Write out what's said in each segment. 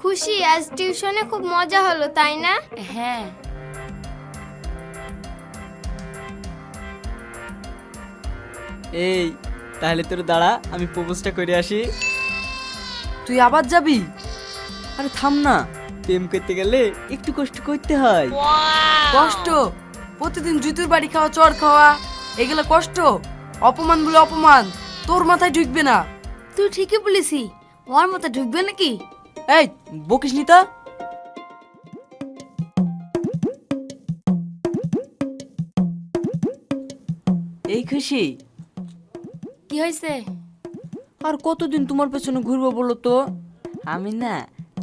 খুশি, আজ টিউশনে খুব মজা হলো তাই না? হ্যাঁ। এই তাহলে তোর দাঁড়া, আমি প্রপোজটা করে আসি। তুই আবার যাবি? আরে থাম না, প্রেম করতে গেলে একটু কষ্ট করতে হয়। কষ্ট? প্রতিদিন জুতোর বাড়ি খাওয়া, চড় খাওয়া, এগুলো কষ্ট? অপমান বলে অপমান তোর মাথায় ঢুকবে না। তুই ঠিকই বলেছি, ওর মতো ঢুকবে নাকি? এই বকিস নি তো। এই খুশি, কি হয়েছে? আর কতদিন তোমার পেছনে ঘুরবো বলো তো? আমি না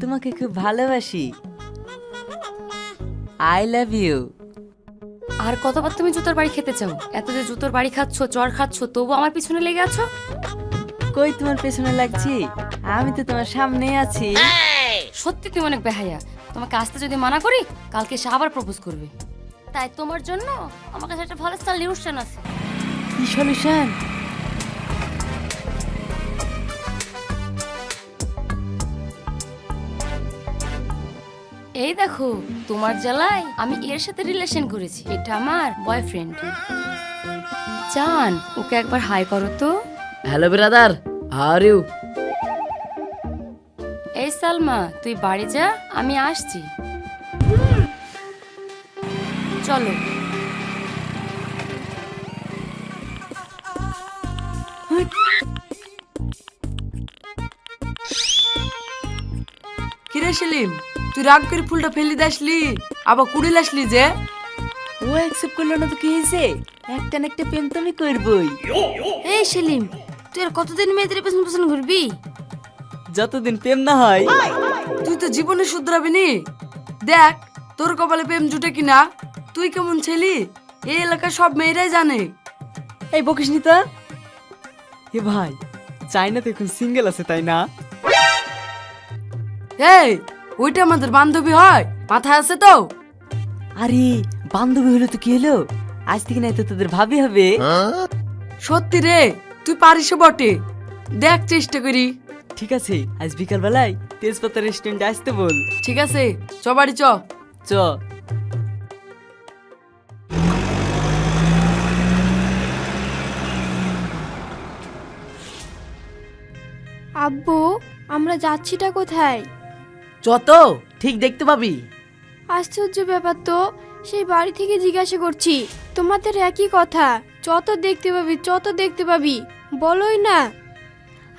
তোমাকে খুব ভালোবাসি। I love you. আর কতবার তুমি জুতোর বাড়ি খেতে চাও? এত যে জুতোর বাড়ি খাচ্ছ, চড় খাচ্ছ, তবু আমার পিছনে লেগে আছো। কই তোমার পেছনে লাগছি? আমি তো তোমার সামনেই আছি। সত্যি তুমি অনেক বেহায়া। তোমাকে আসতে যদি মানা করি, কালকে সে আবার প্রপোজ করবে। তাই তোমার জন্য আমার কাছে একটা ভালো সলিউশন আছে। কি সলিউশন? এই দেখো, তোমার জ্বালায় আমি এর সাথে রিলেশন করেছি। এটা আমার বয়ফ্রেন্ড। জান, ওকে একবার হাই করো তো। Hello brother, how are you? এই সালমা, তুই বাড়ি যা, আমি আসছি। চলো। কিরে সেলিম, তুই রাগ করে ফুলটা ফেলে আসলি, আবার কুড়িল আসলি যে? ও অ্যাকসেপ্ট করলো না তো কি হয়েছে? একটা না একটা প্রেম তো আমি করবই। এই সেলিম, তুই আর কতদিন মেয়েদের পেছন পেছন ঘুরবি? যতদিন প্রেম না হয়। তুই তো জীবনে শুধরাবি নি। দেখ তোর কপালে প্রেম জুটে কিনা। তুই কেমন ছেলি এই এলাকার সব মেয়েরাই জানে। এই বকিস নি তো। এ ভাই, চাইনা তো এখন সিঙ্গেল আছে তাই না? এই ওইটা আমাদের বান্ধবী হয়, মাথায় আছে তো? আরে বান্ধবী হলো তো কি হলো, আজ থেকে নাই তো তোদের ভাবি হবে। সত্যি রে, তুই পারিস বটে। দেখ চেষ্টা করি। ঠিক আছে, আজ বিকাল বেলায় তেজপাতা রেস্টুরেন্টে আসতে বল। ঠিক আছে, চ বাড়ি চ। চ। আব্বু, আমরা যাচ্ছিটা কোথায়? যত ঠিক দেখতে পাবি। আশ্চর্য ব্যাপার তো, সেই বাড়ি থেকে জিজ্ঞাসা করছি, তোমাদের একই কথা, যত দেখতে পাবি যত দেখতে পাবি, বলোই না।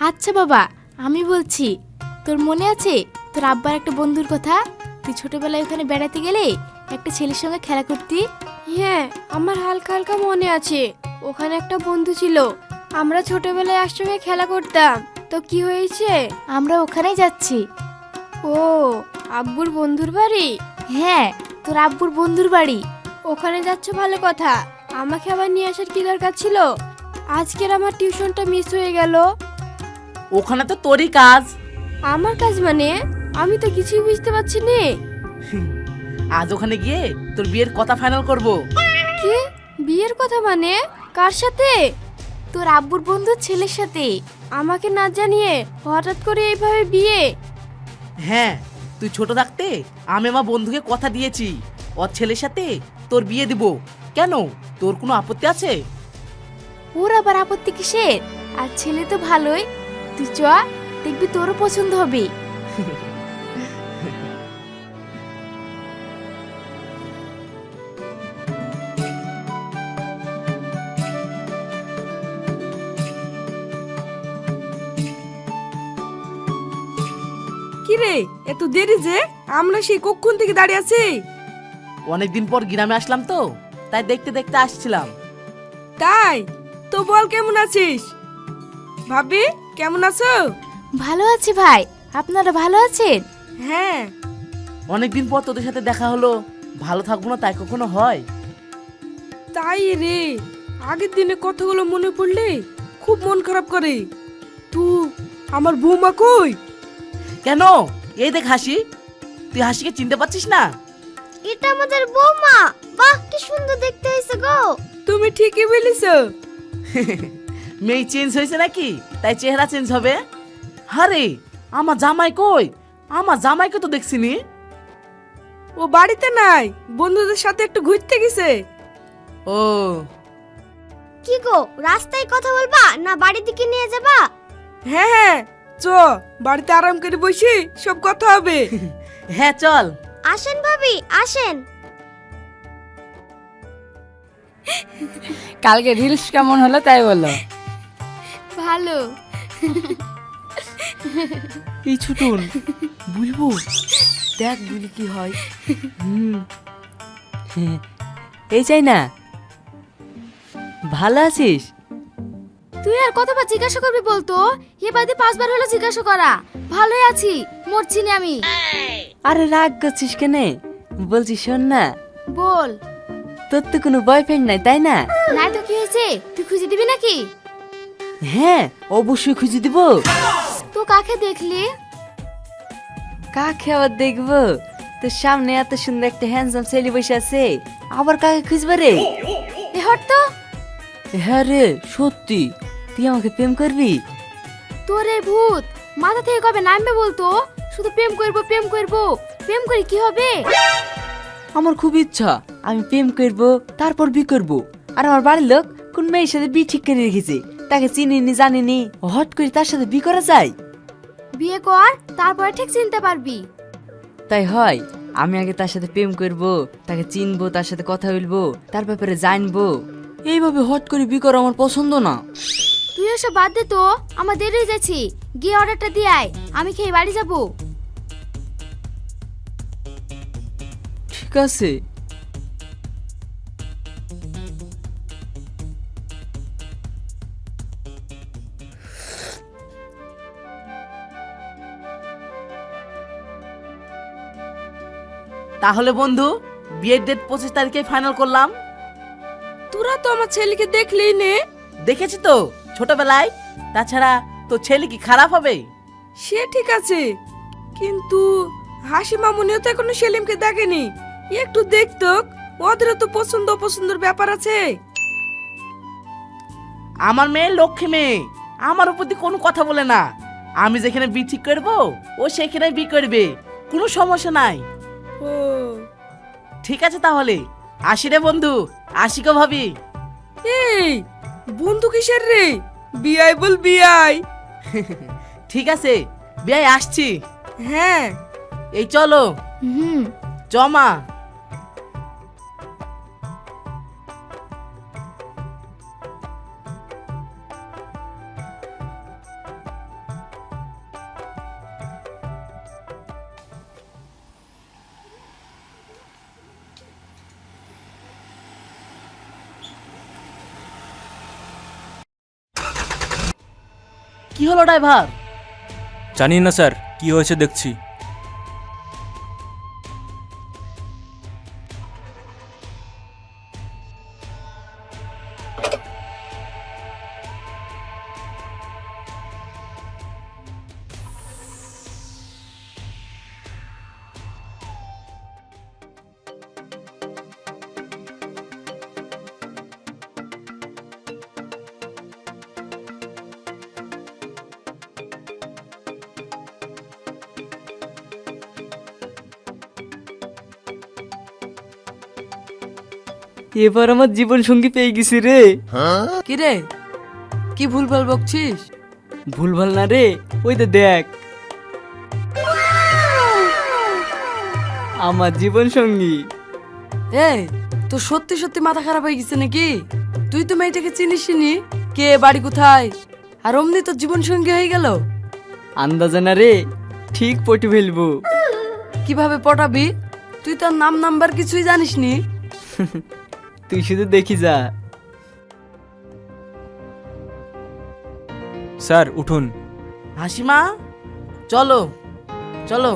আচ্ছা বাবা, আমি বলছি, তোর মনে আছে তোর আব্বার একটা বন্ধুর কথা? তুই ছোটবেলায় ওখানে বেড়াতে গেলে একটা ছেলের সঙ্গে খেলা করতি। হ্যাঁ, আমার হালকা হালকা মনে আছে। ওখানে একটা বন্ধু ছিল, আমরা ছোটবেলায় একসঙ্গে খেলা করতাম। তো কি হয়েছে? আমরা ওখানেই যাচ্ছি। ও, আব্বুর বন্ধুর বাড়ি? হ্যাঁ, তোর আব্বুর বন্ধুর বাড়ি। ওখানে যাচ্ছ ভালো কথা, আমাকে আবার নিয়ে আসার কি দরকার ছিল? আজকের আমার টিউশনটা মিস হয়ে গেল। ওখানে তো তোরই কাজ। আমার কাজ মানে? আমি তো কিছুই বুঝতে পারছি না। আজ ওখানে গিয়ে তোর বিয়ের কথা ফাইনাল করব। কি বিয়ের কথা মানে? কার সাথে? তোর আব্বুর বন্ধুর ছেলের সাথে। আমাকে না জানিয়ে হঠাৎ করে এইভাবে বিয়ে? হ্যাঁ, তুই ছোট থাকতে আমি আমার বন্ধুকে কথা দিয়েছি, ওর ছেলের সাথে তোর বিয়ে দিব। কেন, তোর কোনো আপত্তি আছে? ওর আবার আপত্তি কিসের? আর ছেলে তো ভালোই। তুই চ, দেখবি তোরও পছন্দ হবে। কি রে, এত দেরি যে? আমরা সেই কখন থেকে দাঁড়িয়ে আছি। অনেকদিন পর গ্রামে আসলাম তো, তাই দেখতে দেখতে আসছিলাম। তাই তো বল, কেমন আছিস? ভাবি কেমন আছো? ভালো আছি ভাই, আপনারা ভালো আছেন? হ্যাঁ। অনেকদিন পর তোদের সাথে দেখা হলো, ভালো থাকবো না তাই কখনো হয়? তাই রে, আগের দিনে কথাগুলো মনে পড়লে খুব মন খারাপ করে। তুই আমার বৌমা কই? কেন, এই দেখ হাসি। তুই হাসিকে চিনতে পারছিস না? এটা আমাদের বৌমা। বাহ, কি সুন্দর দেখতে হয়েছে গো। তুমি ঠিকই বলেছো। মেয়ে চেঞ্জ হয়েছে নাকি, তাই চেহারা চেঞ্জ হবে? আরে আমার জামাই কই, আমার জামাইকে তো দেখছিনি। ও বাড়িতে নাই, বন্ধুদের সাথে একটু ঘুরতে গেছে। ও কি গো, রাস্তায় কথা বলবা না বাড়ির দিকে নিয়ে যাবা? হ্যাঁ হ্যাঁ, চ বাড়িতে আরাম করে বসি সব কথা হবে। হ্যাঁ চল। আসেন ভাবি, আসেন। কালকে রিলস কেমন হলো তাই বলো। ভালো। এই ছুটুন বলবো, দেখ বলি কি হয়। এই চাই না, ভালো আছিস? তুই আর কতবার জিজ্ঞাসা করবি বলতো? এ বাদে 5 বার হলো জিজ্ঞাসা করা। ভালোই আছি, মরছি না আমি। আরে রাগ করছিস কেনে? বলছি শোন না, বল। তোর তো কোনো বয়ফ্রেন্ড নাই তাই না? নাই তো কি হয়েছে, তুই খুঁজে দিবি নাকি? হ্যাঁ অবশ্যই খুঁজে দিব। তো কাকে দেখলি? কাকে আবার দেখবো? তোর সামনে এত সুন্দর একটা হ্যান্ডসাম ছেলে বসে আছে, আবার কাকে খুঁজবে রে? এ হট তো। হ্যাঁ রে সত্যি, তুই আমাকে প্রেম করবি? তোর এই ভূত মাথা থেকে কবে নামবে বলতো? শুধু প্রেম করব প্রেম করব, প্রেম করে কি হবে? আমার খুব ইচ্ছা আমি প্রেম করব, তারপর বি করব। আর আমার বাড়ির লোক কোন মেয়ের সাথে বি ঠিক করে রেখেছে, তাকে চিনিনি জানিনি, হট করে তার সাথে বি করা যায়? বিয়ে কর, তারপরে ঠিক চিনতে পারবি। তাই হয়, আমি আগে তার সাথে প্রেম করব, তাকে চিনবো, তার সাথে কথা বলবো, তার ব্যাপারে জানবো। এইভাবে হট করে বি করা আমার পছন্দ না। তুই ওসব বাদ দে তো, আমার দেরি হয়ে যাচ্ছে। গিয়ে অর্ডারটা দিয়ে আয়, আমি খেয়ে বাড়ি যাব। ঠিক আছে। তাহলে বন্ধু, বিয়ের ডেট 25 তারিখে ফাইনাল করলাম। তোরা তো আমার ছেলেকে দেখলি নে। দেখেছি তো ছোটবেলায়, তাছাড়া তো ছেলে কি খারাপ হবে? সে ঠিক আছে, কিন্তু হাসি মামুনিও তো এখনো সেলিমকে দেখেনি। একটু দেখতো, ওদেরও তো পছন্দ অপছন্দের ব্যাপার আছে। আমার মেয়ে লক্ষ্মী মেয়ে, আমার উপর দিয়ে কোনো কথা বলে না। আমি যেখানে বি ঠিক করবো ও সেখানে বি করবে, কোনো সমস্যা নাই। ও ঠিক আছে তাহলে, আসি রে বন্ধু, আসি গো ভাবি। এই বন্ধু কিসের রে? বিআই বল বিআই। ঠিক আছে বিয়ে আসছি। হ্যাঁ এই চলো হুম। জমা। কি হলো ড্রাইভার? জানি না স্যার, কি হয়েছে দেখছি। এবার আমার জীবন সঙ্গী পেয়ে গেছি রে। কি রে, কি ভুলভাল বকছিস? ভুলভাল না রে, ওই তো দেখ আমার জীবন সঙ্গী। এই তোর সত্যি সত্যি মাথা খারাপ হয়ে গেছে নাকি? তুই তো মেয়েটাকে চিনিস নি, কে বাড়ি কোথায়, আর অমনি তোর জীবন সঙ্গী হয়ে গেল। আন্দাজে না রে, ঠিক পটি ফেলবো। কিভাবে পটাবি? তুই তোর নাম নাম্বার কিছুই জানিস নি। তুই শুধু দেখি যা। স্যার উঠুন। হাসিমা চলো চলো।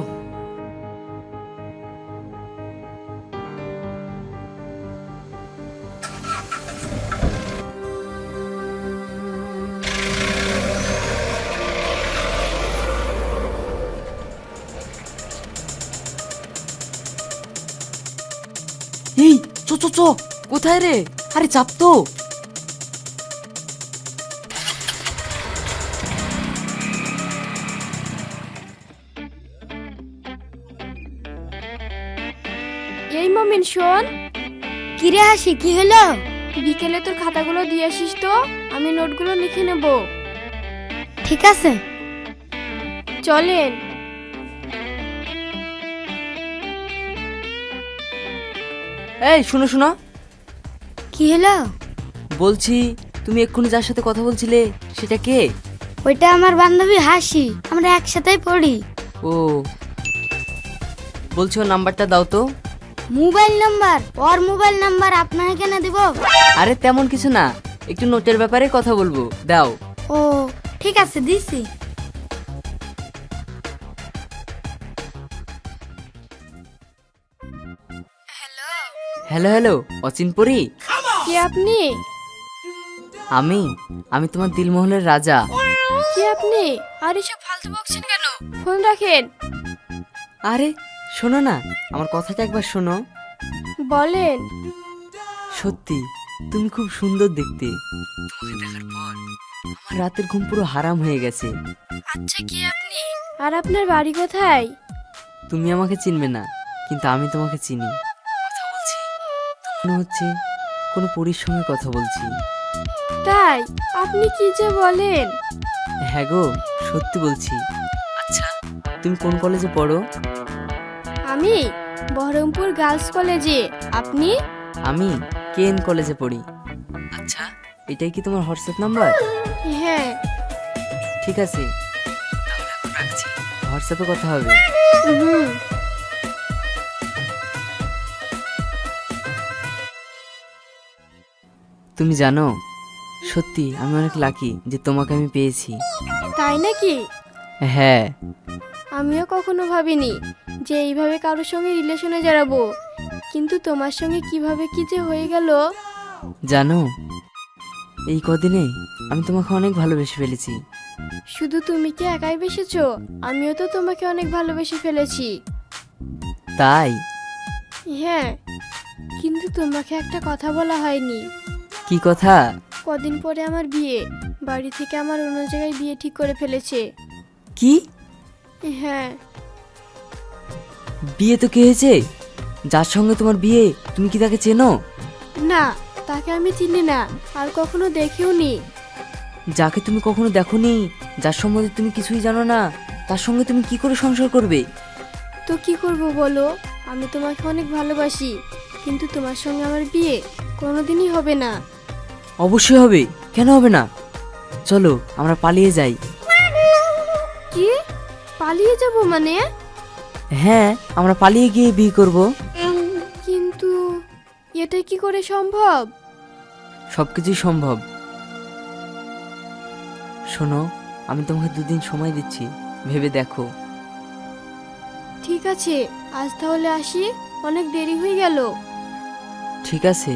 এই চ চ চ, কোথায় রে? আরে চাপ তো। এই মমিন শোন, কিরে হাসি, কি হলো? বিকেলে তোর খাতাগুলো দিয়ে আসিস তো, আমি নোটগুলো লিখে নেব। ঠিক আছে। চলেন। এই শুনো শুনো, কি হলো? বলছি তুমি এক্ষুনি যার সাথে কথা বলছিলে সেটা কে? ওইটা আমার বান্ধবী হাসি, আমরা একসাথেই পড়ি। ও, বলছি ওর নাম্বারটা দাও তো। Mobile number? ওর মোবাইল নাম্বার আপনাকে কেন দেব? আরে তেমন কিছু না, একটু নোটের ব্যাপারে কথা বলবো, দাও। ও ঠিক আছে, দিছি। Hello hello, Achinpuri? কে আপনি? আমি আমি তোমার দিলমোহনের রাজা। কে আপনি? আর এসব ফালতু বকছেন কেন? ফোন রাখেন। আরে শোনো না, আমার কথাটা একবার শোনো। বলেন। সত্যি তুমি খুব সুন্দর দেখতে, তোমাকে দেখার পর আমার রাতের ঘুম পুরো হারাম হয়ে গেছে। আচ্ছা, কে আপনি? আর আপনার বাড়ি কোথায়? তুমি আমাকে চিনবে না, কিন্তু আমি তোমাকে চিনি। কথা বলছি তো মনে হচ্ছে কোনো পরীর সঙ্গে কথা বলছি। তাই? আপনি কি যে বলেন? হ্যাঁ গো, সত্যি বলছি। আচ্ছা, তুমি কোন কলেজে পড়ো? আমি বহরমপুর গার্লস কলেজে। আপনি? আমি কেএন কলেজে পড়ি। আচ্ছা, এটাই কি তোমার হোয়াটসঅ্যাপ নাম্বার? হ্যাঁ। ঠিক আছে, তাহলে এখন রাখছি, হোয়াটসঅ্যাপে কথা হবে। হুম। তুমি জানো, সত্যি আমি অনেক লাকি যে তোমাকে আমি পেয়েছি। তাই নাকি? হ্যাঁ। আমিও কখনো ভাবিনি যে এইভাবে কারোর সঙ্গে রিলেশনে জড়াবো, কিন্তু তোমার সঙ্গে কিভাবে কি যে হয়ে গেল। জানো, এই কদিনে আমি তোমাকে অনেক ভালোবেসে ফেলেছি। শুধু তুমি কি একাই বেসেছো? আমিও তো তোমাকে অনেক ভালোবেসে ফেলেছি। তাই? হ্যাঁ, কিন্তু তোমাকে একটা কথা বলা হয়নি। কি কথা? কদিন পরে আমার বিয়ে, বাড়ি থেকে আমার অন্য জায়গায় বিয়ে ঠিক করে ফেলেছে। কি? হ্যাঁ। বিয়ে তো কি হয়েছে? যার সঙ্গে তোমার বিয়ে, তুমি কি তাকে চেনো? না, তাকে আমি চিনি না, আর কখনো দেখেও নি। যাকে তুমি কখনো দেখোনি, যার সম্বন্ধে তুমি কিছুই জানো না, তার সঙ্গে তুমি কি করে সংসার করবে? তো কি করব বলো? আমি তোমাকে অনেক ভালোবাসি, কিন্তু তোমার সঙ্গে আমার বিয়ে কোনোদিনই হবে না। অবশ্যই হবে, কেন হবে না? চলো আমরা পালিয়ে যাই। কি? পালিয়ে যাব মানে? হ্যাঁ, আমরা পালিয়ে গিয়ে বিয়ে করব। কিন্তু এটা কি করে সম্ভব? সবকিছুই সম্ভব। শোনো, আমি তোমাকে 2 দিন সময় দিচ্ছি, ভেবে দেখো। ঠিক আছে, আজ তাহলে আসি, অনেক দেরি হয়ে গেল। ঠিক আছে।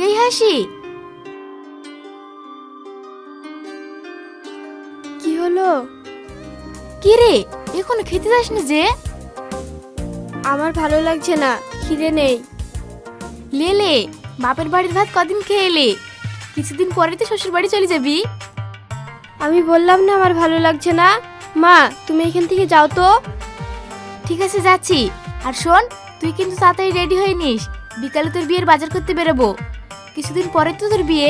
এই হাসি, কি হলো? কি রে, এখনো খেতে যাসনি যে? আমার ভালো লাগছে না, খিদে নেই। লেলে, বাপের বাড়ির ভাত কদিন খেয়ে এলে, কিছুদিন পরে তো শ্বশুর বাড়ি চলে যাবি। আমি বললাম না আমার ভালো লাগছে না। মা, তুমি এখান থেকে যাও তো। ঠিক আছে, যাচ্ছি। আর শোন, তুই কিন্তু তাড়াতাড়ি রেডি হয়ে নিস, বিকালে তোর বিয়ের বাজার করতে বেরোবো। কিছুদিন পরে তো তোর বিয়ে।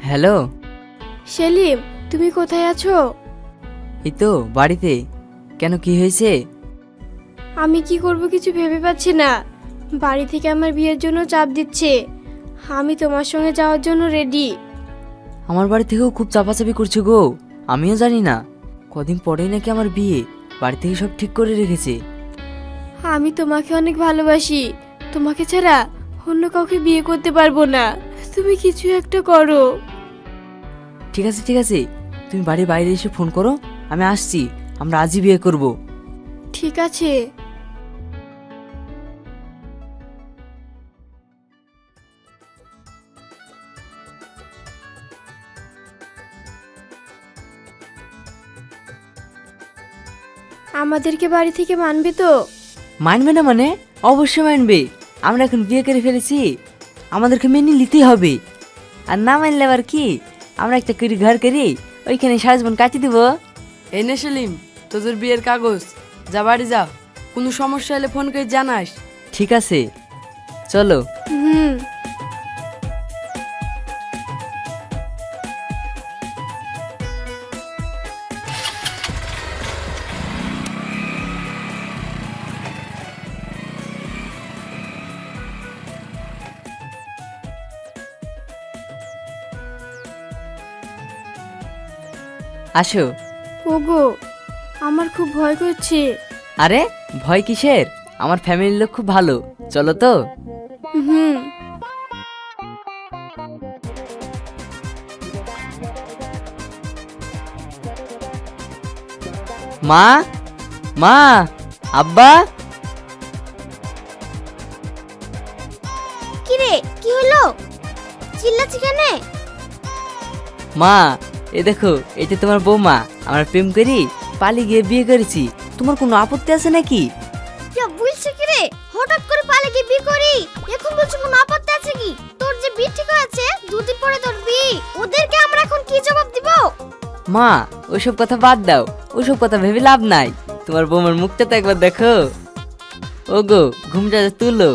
হ্যালো। সেলিম, তুমি কোথায় আছো? এই তো বাড়িতে। কেন, কি হয়েছে? আমি কি করব কিছু ভেবে পাচ্ছি না। বাড়ি থেকে আমার বিয়ের জন্য চাপ দিচ্ছে। আমি তোমার সঙ্গে যাওয়ার জন্য রেডি। আমার বাড়ি থেকেও খুব চাপাচাপি করছে গো। আমিও জানি না, কদিন পরেই নাকি আমার বিয়ে, বাড়ি থেকে সব ঠিক করে রেখেছে। আমি তোমাকে অনেক ভালোবাসি, তোমাকে ছাড়া অন্য কাউকে বিয়ে করতে পারবো না। তুমি কিছু একটা করো। ঠিক আছে ঠিক আছে, তুমি বাড়ির বাইরে এসে ফোন করো, আমি আসছি, আমরা আজই বিয়ে করব। ঠিক আছে। আমাদেরকে বাড়ি থেকে মানবে তো? মানবে না মানে? অবশ্যই মানবে। আমরা এখন বিয়ে করে ফেলেছি, আমাদেরকে মেনে নিতেই হবে। আর না মানলে আবার কি, আমরা একটা করে ঘর করি, ওইখানে সারা জীবন কাটিয়ে দেবো। এই নে সেলিম, তোদের বিয়ের কাগজ। যা বাড়ি যা, কোনো সমস্যা হলে ফোন করে জানাস। ঠিক আছে, চলো। হুম। আসো। ওগো, আমার খুব ভয় করছে। আরে ভয় কিসের? আমার ফ্যামিলির লোক খুব ভালো, চলো তো। হুম। মা, মা, আব্বা। কি রে, কি হলো? চিল্লাচ্ছি কেন? মা, এ দেখো, এটা তোমার বৌমা। আমরা প্রেম করি, পালিয়ে গিয়ে বিয়ে করেছি। তোমার কোনো আপত্তি আছে নাকি? যা বলছিস কি রে? হঠাৎ করে পালে গিয়ে বিয়ে করি, এখন বলছিস কোনো আপত্তি আছে কি? তোর যে বিয়ে ঠিক হয়েছে, দুদিন পরে তোর বিয়ে, ওদেরকে আমরা এখন কি জবাব দিব? মা, ওইসব কথা বাদ দাও, ওইসব কথা ভেবে লাভ নাই। তোমার বৌমার মুখটা তো একবার দেখো। ওগো, ঘুমটা তুলো।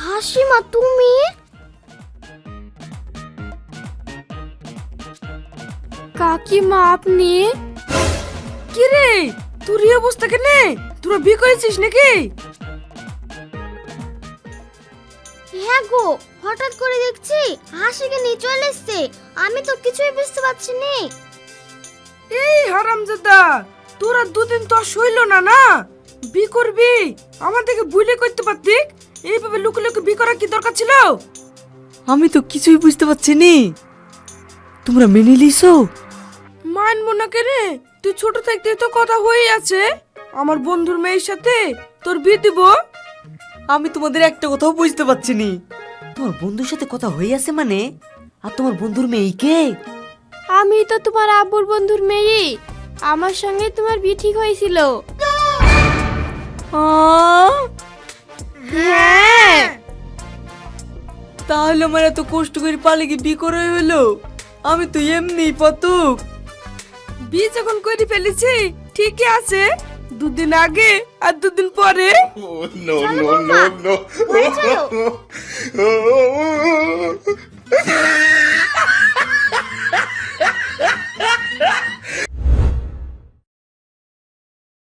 হাসিমা, তুমি? কাকিমা, আপনি? কি রে, তোর এই অবস্থা কেন? তোরা বিয়ে করেছিস নাকি? হ্যাঁ গো, হঠাৎ করে দেখছি হাসিকে নিয়ে চলে এসছে। আমি তো কিছুই বুঝতে পারছি না। এই হারামজাদা, তোরা দুদিন তো আর সইল না না? বিয়ে করবি, আমাদেরকে বুঝলে করতে পারতি। এইভাবে লুকে লুকে বিয়ে করার কি দরকার ছিল? আমি তো কিছুই বুঝতে পারছি নি। তোমরা মেনে লিছো? মানবো না কেন? তুই ছোট থাকতে তো কথা হয়ে আছে, আমার বন্ধুর মেয়ের সাথে তোর বিয়ে দিব। আমি তোমাদের একটা কথাও বুঝতে পারছি নি। তোমার বন্ধুর সাথে কথা হয়ে আছে মানে? আর তোমার বন্ধুর মেয়ে কে? আমি তো তোমার আব্বুর বন্ধুর মেয়ে। আমার সঙ্গে তোমার বিয়ে ঠিক হয়েছিল। হ্যাঁ। তাহলে আমার এত কষ্ট করে পালিয়ে গিয়ে বিয়ে করা হলো? আমি তো এমনি পাতুক। বিয়ে যখন করে ফেলেছি ঠিকই আছে, দুদিন আগে আর দুদিন পরে। চলো বৌমা, ঘরে চলো।